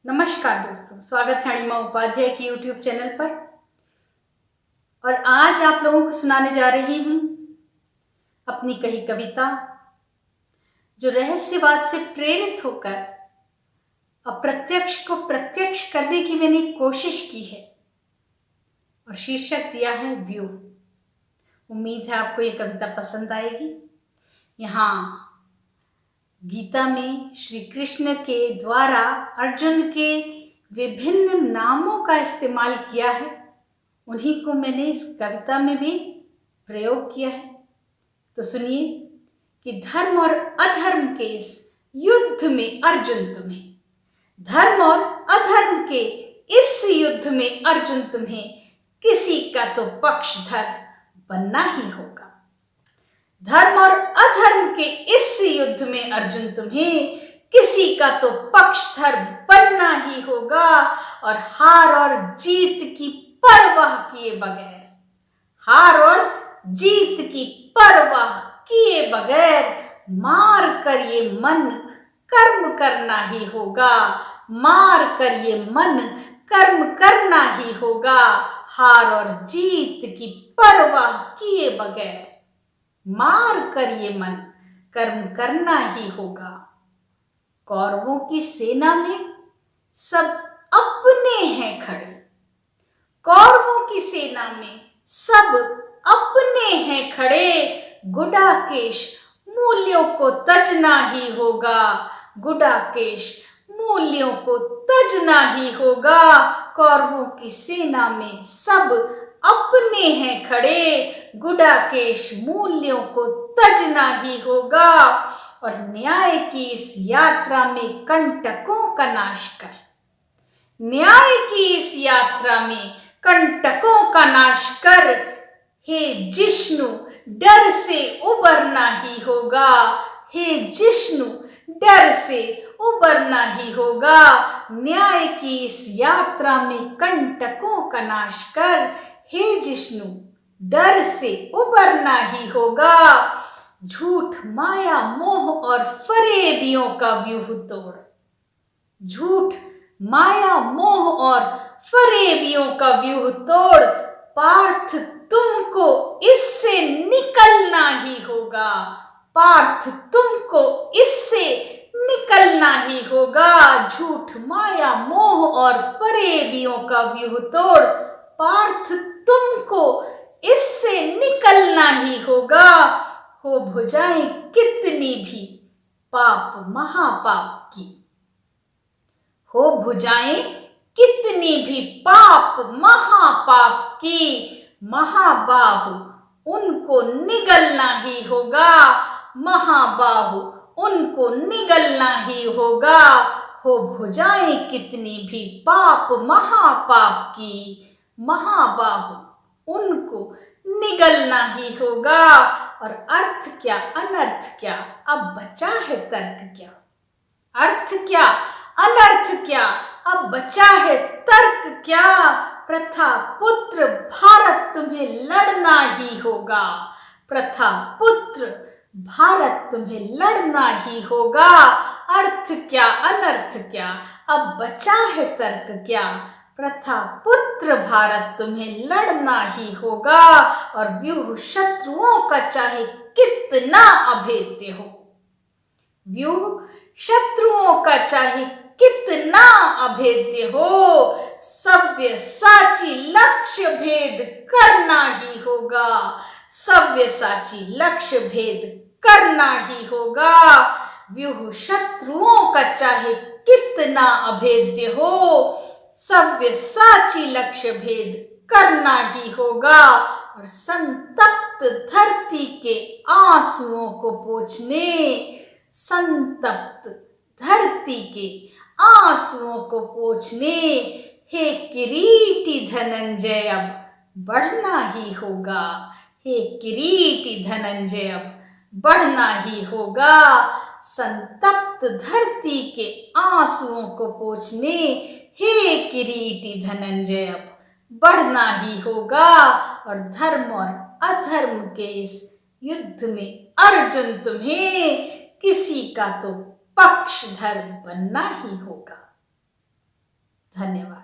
नमस्कार दोस्तों, स्वागत है अणिमा उपाध्याय की यूट्यूब चैनल पर। और आज आप लोगों को सुनाने जा रही हूँ अपनी कही कविता, जो रहस्यवाद से प्रेरित होकर अप्रत्यक्ष को प्रत्यक्ष करने की मैंने कोशिश की है और शीर्षक दिया है व्यू। उम्मीद है आपको ये कविता पसंद आएगी। यहाँ गीता में श्री कृष्ण के द्वारा अर्जुन के विभिन्न नामों का इस्तेमाल किया है, उन्हीं को मैंने इस कविता में भी प्रयोग किया है। तो सुनिए कि धर्म और अधर्म के इस युद्ध में अर्जुन तुम्हें, धर्म और अधर्म के इस युद्ध में अर्जुन तुम्हें किसी का तो पक्षधर बनना ही होगा। धर्म और अधर्म के इस युद्ध में अर्जुन तुम्हें किसी का तो पक्षधर बनना ही होगा। और हार और जीत की परवाह किए बगैर, हार और जीत की परवाह किए बगैर मार कर ये मन कर्म करना ही होगा। मार कर ये मन कर्म करना ही होगा। हार और जीत की परवाह किए बगैर मार कर ये मन कर्म करना ही होगा। कौरवों की सेना में सब अपने हैं खड़े, कौरवों की सेना में सब अपने हैं खड़े। गुडाकेश मूल्यों को तजना ही होगा, गुडाकेश मूल्यों को तजना ही होगा। कौरवों की सेना में सब अपने हैं खड़े, गुडाकेश मूल्यों को तजना ही होगा। और न्याय की इस यात्रा में कंटकों का नाश कर, न्याय की इस यात्रा में कंटकों का नाश कर। हे जिष्णु डर से उबरना ही होगा, हे जिष्णु डर से उबरना ही होगा। न्याय की इस यात्रा में कंटकों का नाश कर, हे जिष्णु डर से उबरना ही होगा। झूठ माया मोह और फरेबियों का व्यूह तोड़, झूठ माया मोह और फरेबियों का व्यूह तोड़। पार्थ तुमको इससे निकलना ही होगा, पार्थ तुमको इससे निकलना ही होगा। झूठ माया मोह और फरेबियों का व्यूह तोड़, पार्थ तुमको इससे निकलना ही होगा। हो भुजाएं कितनी भी पाप महापाप की, हो भुजाएं कितनी भी पाप महापाप की। महाबाहु उनको निगलना ही होगा, महाबाहु उनको निगलना ही होगा। हो भुजाएं कितनी भी पाप महापाप की, महाबाहु उनको निगलना ही होगा। और अर्थ क्या अनर्थ क्या, अब बचा है तर्क क्या, अर्थ क्या अनर्थ क्या, अब बचा है तर्क क्या। प्रथा पुत्र भारत तुम्हें लड़ना ही होगा, प्रथा पुत्र भारत तुम्हें लड़ना ही होगा। अर्थ क्या अनर्थ क्या, अब बचा है तर्क क्या। प्रथा पुत्र भारत तुम्हें लड़ना ही होगा। और व्यूह शत्रुओं का चाहे कितना अभेद्य हो, व्यूह शत्रुओं का चाहे कितना अभेद्य हो, सव्य साची लक्ष्य भेद करना ही होगा, सव्य साची लक्ष्य भेद करना ही होगा। व्यूह शत्रुओं का चाहे कितना अभेद्य हो, सव्य साची लक्ष्य भेद करना ही होगा। और संतप्त धरती के आंसुओं को पोंछने, संतप्त धरती के आंसुओं को पोंछने। हे किरीटी धनंजय अब बढ़ना ही होगा, हे किरीटी धनंजय अब बढ़ना ही होगा। संतप्त धरती के आंसुओं को पोंछने, हे किरीटी धनंजय अब बढ़ना ही होगा। और धर्म और अधर्म के इस युद्ध में अर्जुन तुम्हें किसी का तो पक्षधर बनना ही होगा। धन्यवाद।